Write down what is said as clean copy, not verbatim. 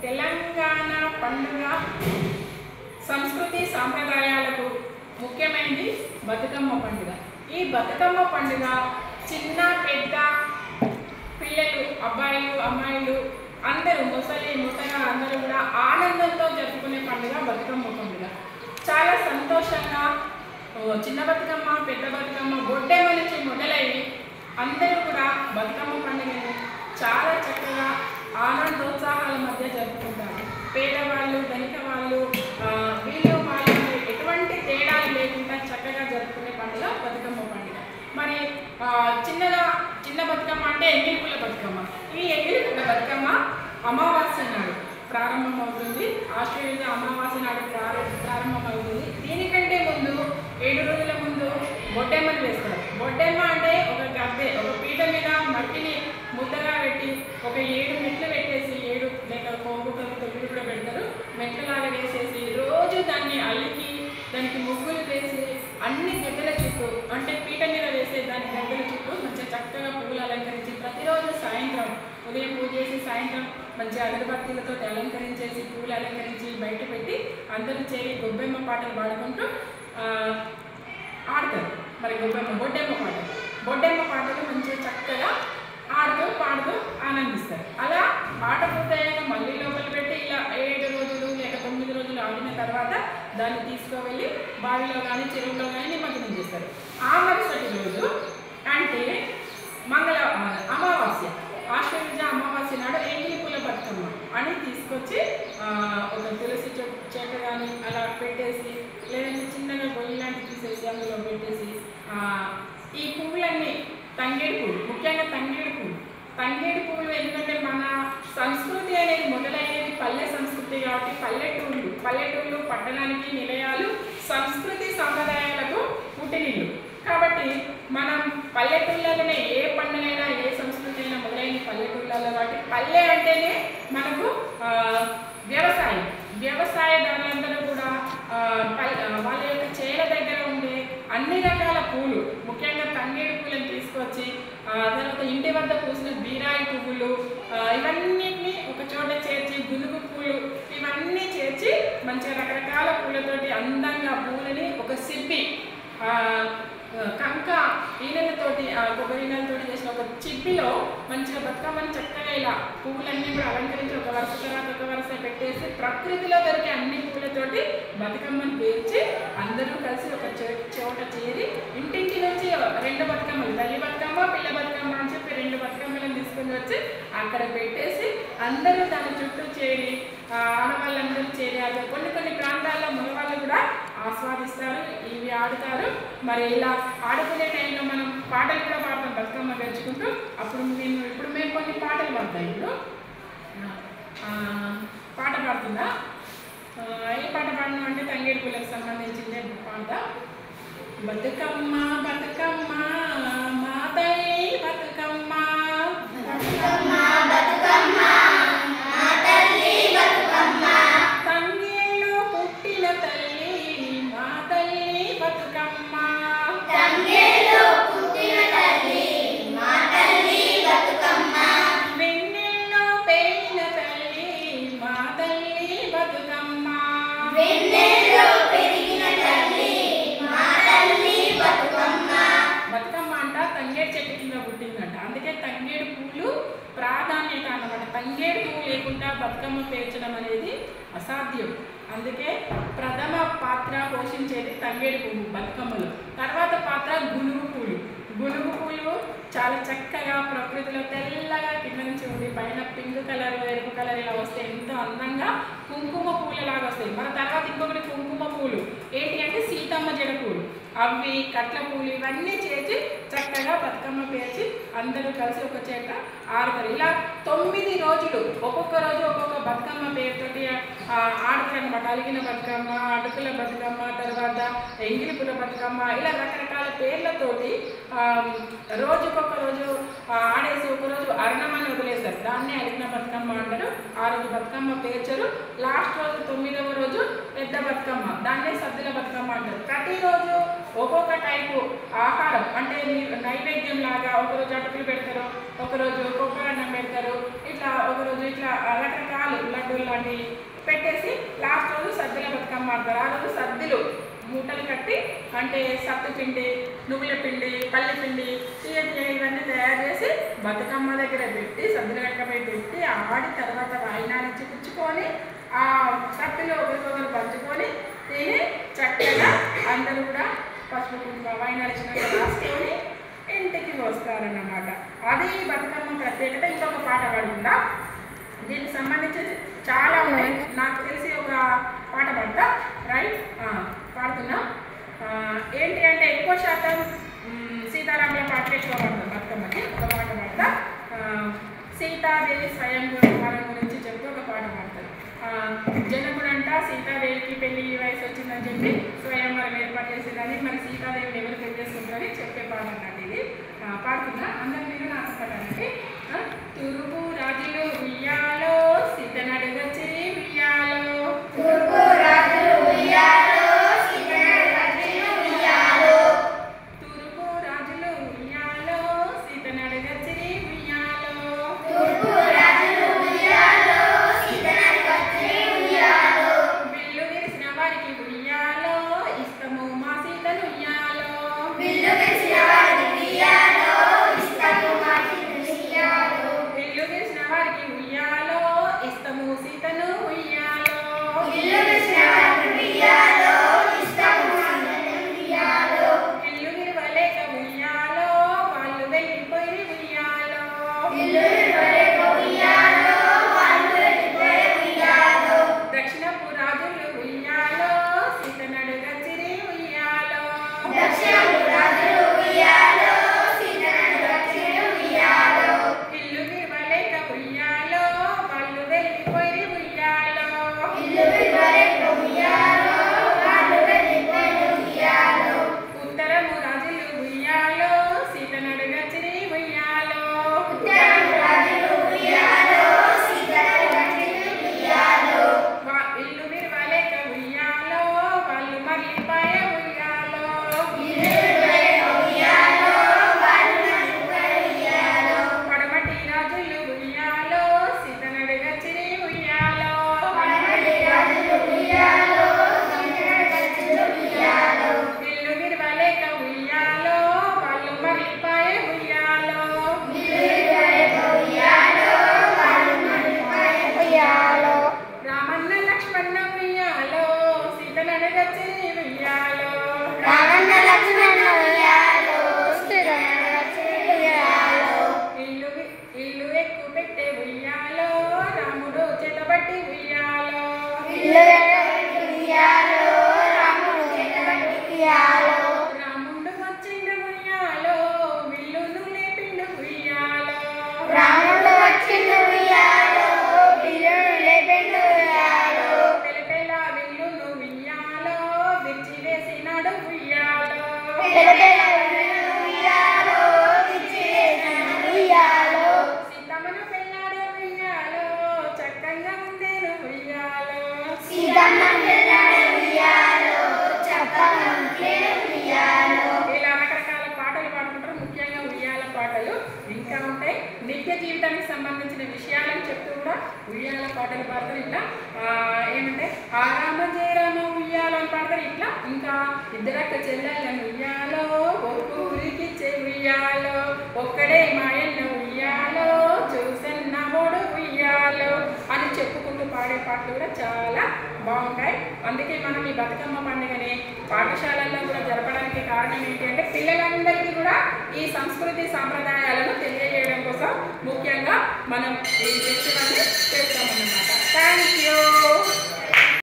తెలంగాణ పండుగ సంస్కృతి సాంప్రదాయాలకు ముఖ్యమైనది బతుకమ్మ పండుగ. ఈ బతుకమ్మ పండుగ చిన్న పెద్ద పిల్లలు, అబ్బాయిలు అమ్మాయిలు అందరూ, ముసలి ముసగా అందరూ కూడా ఆనందంతో జరుపుకునే పండుగ బతుకమ్మ పండుగ. చాలా సంతోషంగా చిన్న బతుకమ్మ, పెద్ద బతుకమ్మ, బొడ్డెమ్మ నుంచి మొదలయ్యి అందరూ కూడా బతుకమ్మ పండుగని చాలా చక్కగా ఆనందోత్సాహాల మధ్య జరుపుకుంటారు. పేదవాళ్ళు, ధనిక వాళ్ళు, వీళ్ళు వాళ్ళు ఎటువంటి తేడాలు లేకుండా చక్కగా జరుపుకునే పండుగ బతుకమ్మ పండుగ. మరి చిన్న బతుకమ్మ అంటే ఎంగిలిపుల్ల బతుకమ్మ. ఈ ఎంగిలిపుల్ల బతుకమ్మ అమావాస్య నాడు ప్రారంభమవుతుంది. ఆశ్వయుజ అమావాస్య నాడు ప్రారంభమవుతుంది. దీనికంటే ముందు 7 రోజుల ముందు బొడ్డెమ్మని వేస్తారు. బొడ్డెమ్మ అంటే ఒక గద్దె, ఒక పీట మీద మట్టిని ముద్దగా పెట్టి ఒక 7 మెట్లు పెట్టేసి, 7 లేక ఒక్కొక్క 9 కూడా పెడతారు, మెట్లలాగా వేసేసి రోజు దాన్ని అల్లికి దానికి ముగ్గులు వేసి అన్ని గద్దెల చుట్టూ, అంటే పీట మీద వేసే దాని గద్దెల చుట్టూ మంచిగా చక్కగా పువ్వులు అలంకరించి ప్రతిరోజు సాయంత్రం ఉదయం పూజ చేసి సాయంత్రం మంచిగా అగరబత్తీలతో అలంకరించేసి పువ్వులు అలంకరించి బయట పెట్టి అందరూ చేరి గొబ్బెమ్మ పాటలు పాడుకుంటూ ఆడతారు. మరి బొడ్డెమ్మ పాటలు మంచిగా చక్కగా ఆడుతూ పాడుతూ ఆనందిస్తారు. అలా ఆట పూర్తయ్యాక మళ్ళీ లోపల పెట్టి ఇలా 7 రోజులు లేక 9 రోజులు ఆడిన తర్వాత దాన్ని తీసుకువెళ్ళి బావిలో కానీ చెరువులో కానీ నిమజ్జనం చేస్తారు. ఆ మరుసటి రోజు అంటే అమావాస్య, ఆశ్వయుజ అమావాస్య నాడు ఎంగిలిపుల్ల బతుకమ్మ అని తీసుకొచ్చి ఒక తులసి చెట్టు కానీ అలా పెట్టేసి, లేదంటే చిన్నగా గొయ్యి లాంటి తీసేసి అందులో పెట్టేసి ఈ పువ్వులన్నీ తంగేడు పువ్వులు, ముఖ్యంగా తంగేడు పువ్వులు ఎందుకంటే మన సంస్కృతి అనేది మొదలయ్యేది పల్లె సంస్కృతి కాబట్టి పల్లెటూళ్ళు పట్టణానికి నిలయాలు, సంస్కృతి సంప్రదాయాలకు పుట్టినిల్లు కాబట్టి మనం పల్లెటూళ్ళలోనే ఏ పండుగైనా ఏ సంస్కృతి అయినా మొదలైన పల్లెటూళ్ళలో కాబట్టి పల్లె అంటేనే మనకు వ్యవసాయదారులందరూ కూడా వాళ్ళ యొక్క చేల దగ్గర ఉండే అన్ని రకాల పూలు, ముఖ్యంగా తంగేడు పూలను తీసుకొచ్చి తర్వాత ఇంటి వద్ద పూసిన బీరాయి పువ్వులు ఇవన్నిటిని ఒక చోట చేర్చి, గునుగు పూలు ఇవన్నీ చేర్చి మంచిగా రకరకాల పూలతోటి అందంగా పూలని ఒక సిబ్బి కంక ఈనెలతోటి కొబ్బరి ఈనెలతోటి చేసిన ఒక చిబ్బిలో మంచిగా బతుకమ్మని చక్కగా ఇలా పువ్వులన్నీ కూడా అలంకరించి ఒక వరుస తర్వాత ఒక వరుస పెట్టేసి ప్రకృతిలో దొరికే అన్ని పువ్వులతోటి బతుకమ్మని పేర్చి అందరూ కలిసి ఒక చోట చేరి ఇంటింటి నుంచి 2 బతుకమ్మలు, తల్లి బతుకమ్మ పిల్ల బతుకమ్మ అని చెప్పి 2 బతుకమ్మలను తీసుకొని వచ్చి అక్కడ పెట్టేసి అందరూ దాని చుట్టూ చేరి ఆడవాళ్ళందరూ చేరి అది కొన్ని ప్రాంతాల్లో మగవాళ్ళు కూడా ఆస్వాదిస్తారు, ఇవి ఆడుతారు. మరి ఇలా ఆడుకునే టైంలో మనం పాటలు కూడా పాడతాం బతుకమ్మ పెంచుకుంటూ. ఇప్పుడు మేము కొన్ని పాటలు పాడతాం. ఇప్పుడు పాట పాడుతుందా? ఏ పాట పాడను అంటే తంగేడు పుల్లకు సంబంధించిందే పాట. బతుకమ్మ బతుకమ్మ మా తల్లి బతుకమ్మ, బతుకమ్మ బతుకమ్మ మా తల్లి బతుకమ్మ, తంగేడు పుట్టిన తల్లి మా తల్లి బతుకమ్మ, తంగేడు పుట్టిన తల్లి మా తల్లి బతుకమ్మ, వెన్నెల్లో పెరిగిన తల్లి మా తల్లి బతుకమ్మ, వెన్నెల్లో పెరిగిన తల్లి మా తల్లి బతుకమ్మ. బతుకమ్మ అంట తంగేడు చెట్టు కింద పుట్టిందంట, అందుకే తంగేడు పూలు ప్రాధాన్యత అన్నమాట. తంగేడు పువ్వు లేకుండా బతుకమ్మ పేర్చడం అనేది అసాధ్యం. అందుకే ప్రథమ పాత్ర పోషించేది తంగేడు పువ్వు బతుకమ్మలో. తర్వాత పాత్ర గునుగు పూలు. గునుగు పూలు చాలా చక్కగా ప్రకృతిలో తెల్లగా కింద నుంచి ఉండి పైన పింక్ కలర్, ఎరుపు కలర్ ఇలా వస్తే ఎంతో అందంగా కుంకుమ పూలలాగా వస్తాయి. మన తర్వాత ఇంకొకటి కుంకుమ పూలు ఏంటి అంటే సీతమ్మ జడ పూలు, అవి కట్ల పూలు ఇవన్నీ చేసి చక్కగా బతుకమ్మ పేర్చి అందరూ కలిసి ఒక చేత ఆడతారు. ఇలా 9 రోజులు ఒక్కొక్క రోజు ఒక్కొక్క బతుకమ్మ పేరుతోటి ఆడతారు అనమాట. అలిగిన బతుకమ్మ, అటుకుల బతుకమ్మ, తర్వాత ఎంగిలిపుల బతుకమ్మ ఇలా రకరకాల పేర్లతోటి రోజుకొక రోజు ఆడేసి ఒకరోజు అరణమని వదిలేస్తారు. దాన్నే అలిగిన బతుకమ్మ అంటారు. ఆ రోజు బతుకమ్మ పేర్చరు. లాస్ట్ రోజు 9వ రోజు పెద్ద బతుకమ్మ, దాన్నే సద్దుల బతుకమ్మ అంటారు. ప్రతిరోజు ఒక్కొక్క టైపు ఆహారం అంటే నైవేద్యం లాగా ఒకరోజు అటుకులు పెడతారు, ఒకరోజు కొబ్బరి అన్నం పెడతారు, ఇట్లా ఒకరోజు ఇట్లా రకరకాలు లడ్డూలు లాంటివి పెట్టేసి లాస్ట్ రోజు సద్దుల బతుకమ్మ ఆడతారు. ఆ రోజు సద్దులు మూటలు కట్టి అంటే సత్తు పిండి, నువ్వుల పిండి, పల్లి పిండి, తీయ ఇవన్నీ తయారు చేసి బతుకమ్మ దగ్గర పెట్టి సద్దుల గట్టపై పెట్టి ఆడి తర్వాత వాయినాన్ని చూపించుకొని ఆ సత్తులు ఒకరికొకరు పంచుకొని తిని చక్కగా అందరూ కూడా పసుపు కుంకుమ వాయినాలు ఇచ్చినాక రాసుకొని ఇంటికి వస్తారన్నమాట. అది బతుకమ్మ ప్రత్యేకత. ఇంకొక పాట పాడుకుందా, దీనికి సంబంధించి చాలా ఉన్నాయి. నాకు తెలిసి ఒక పాట పాడతా, రైట్? పాడుతున్నా. ఏంటి అంటే ఎక్కువ శాతం సీతారాముల పాటలు ఎక్కువ పాడతాం బతుకమ్మకి. ఒక పాట పాడతా, సీతాదేవి స్వయంవరం గురించి చెప్తూ ఒక పాట పాడతారు. జనకుడంట సీతాదేవికి పెళ్లి వయసు వచ్చిందని చెప్పి స్వయంవరం ఏర్పాటు చేసేదాన్ని, మరి సీతాదేవిని ఎవరు పెళ్లి చేసుకుంటారని చెప్పే పాట అన్నట్టు ఇది. పాడుతున్నా, అందరి మీద నాకు పడాలంటే తూర్పు రాజులు ఉయ్యాలో సీతనడుగొచ్చి ఉయ్యాలో, తూర్పు రాజులు ఉయ్యాలో సీతనడుగొచ్చి ఉయ్యాలో, తూర్పు రాజులు ఉయ్యాలో సీతనడుగొచ్చి ఉయ్యాలో, తూర్పు రాజులు ఉయ్యాలో సీతనడుగొచ్చి ఉయ్యాలో, బిల్లు విరిసిన వారికి ఉయ్యాలో ఇష్టము మా సీతను ఉయ్యాలో, బిల్లు విరిసిన వారికి ఉయ్యాలో ఇష్టము మా సీతను ఉయ్యాలో, బిల్లు విరిసిన వారికి ఉయ్యాలో ఇష్టము సీతను ఉయ్యాలో, బిల్లు విరిసిన వారికి ఉయ్యాలో ఇష్టము సీతను ఉయ్యాలో, బిల్లు విరవలేక ఉయ్యాలో వాళ్ళు వెళ్ళిపోయి ఉయ్యాలో, బిల్లు విరవలేక ఉయ్యాలో వాళ్ళు వెళ్ళిపోయి ఉయ్యాలో, దక్షిణపు రాజులు ఉయ్యాలో సీతనడుగచ్చిరి ఉయ్యాలో, దక్షిణపు రాజులు ఉయ్యాలో సీతనడుగచ్చిరి ఉయ్యాలో, ఇల్లు విరవలేక ఉయ్యాలో వాళ్ళు వెళ్ళిపోయి ఉయ్యాలో, ఇల్లు విరవలేక ఉయ్యాలో వాళ్ళు వెళ్ళిపోయి ఉయ్యాలో, ఉత్తరము రాజులు ఉయ్యాలో సీతనడుగచ్చిరి ఉయ్యాలో, ఉత్తరము రాజులు ఉయ్యాలో సీతనడుగచ్చిరి ఉయ్యాలో, ఇల్లు విరవలేక ఉయ్యాలో వాళ్ళు మళ్ళీపోయ ఉయ్యాలో, ఇల్లు విరవలేక ఉయ్యాలో వాళ్ళు మళ్ళీపోయ ఉయ్యాలో, పడమటి రాజులు ఉయ్యాలో సీతనడుగచ్చిరి ఉయ్యాలో, పడమటి రాజులు ఉయ్యాలో సీతనడుగచ్చిరి ఉయ్యాలో, ఇల్లు విరవలేక ఉయ్యాలో వాళ్ళు మళ్ళీపోయ ఉయ్యాలో, ఇల్లు విరవలేక ఉయ్యాలో వాళ్ళు మళ్ళీపోయ ఉయ్యాలో, రామన్న లక్ష్మణ ఉయ్యాలో సీతనడుగచ్చిరి ఉయ్యాలో, రామన్న లక్ష్మణ ఉయ్యాలో సీతనడుగచ్చిరి ఉయ్యాలో, ఇల్లు ఎక్కువ పెట్టే ఉయ్యాలో రాముడు చేతబట్టి ఉయ్యాలో, ఇల్లు ఎక్కువ ఉయ్యాలో రాముడు చేతబట్టి ఉయ్యాలో, రాముడు వచ్చిండు ఉయ్యాలో విల్లును లేపిండు ఉయ్యాలో, రాముడు వచ్చిండు ఉయ్యాలో విల్లును లేపిండు ఉయ్యాలో, పెలపెల విల్లును ఉయ్యాలో విరిచి వేసినాడు ఉయ్యాలో, పెలపెల విల్లును ఉయ్యాలో విరిచి వేసినాడు ఉయ్యాలో, సీతమ్మను పెళ్ళాడే ఉయ్యాలో చక్కగా ఉండేను ఉయ్యాలో, సీతమ్మను పెళ్ళాడే ఉయ్యాలో చక్కగా ఉండేను ఉయ్యాలో. ఇలా రకరకాల పాటలు పాడుకుంటారు, ముఖ్యంగా ఉయ్యాల పాటలు. ఇంకా ఉంటాయి నిత్య జీవితానికి సంబంధించిన విషయాలను చెప్తూ కూడా ఉయ్యాల పాటలు పాడతారు. ఇట్లా ఏమంటే ఆరామ జయరామ ఉయ్యాలో అని పాడతారు. ఇట్లా ఇంకా ఇద్దరక్క చెల్లెళ్ళను ఉయ్యాలో ఒక్క ఊరికి ఉయ్యాలో, ఒక్కడే మాయన్న ఉయ్యాలో చూసన్న ఓడు ఉయ్యాలో అని చెప్పుకుంటూ పాడే పాటలు కూడా చాలా బాగుంటాయి. అందుకే మనం ఈ బతుకమ్మ పండుగని పాఠశాలల్లో కూడా జరపడానికి కారణం ఏంటి అంటే పిల్లలందరికీ కూడా ఈ సంస్కృతి సాంప్రదాయాలను తెలియజేయడం కోసం ముఖ్యంగా మనం ఈ ఫెస్టివల్ని చేస్తామన్నమాట. Thank you.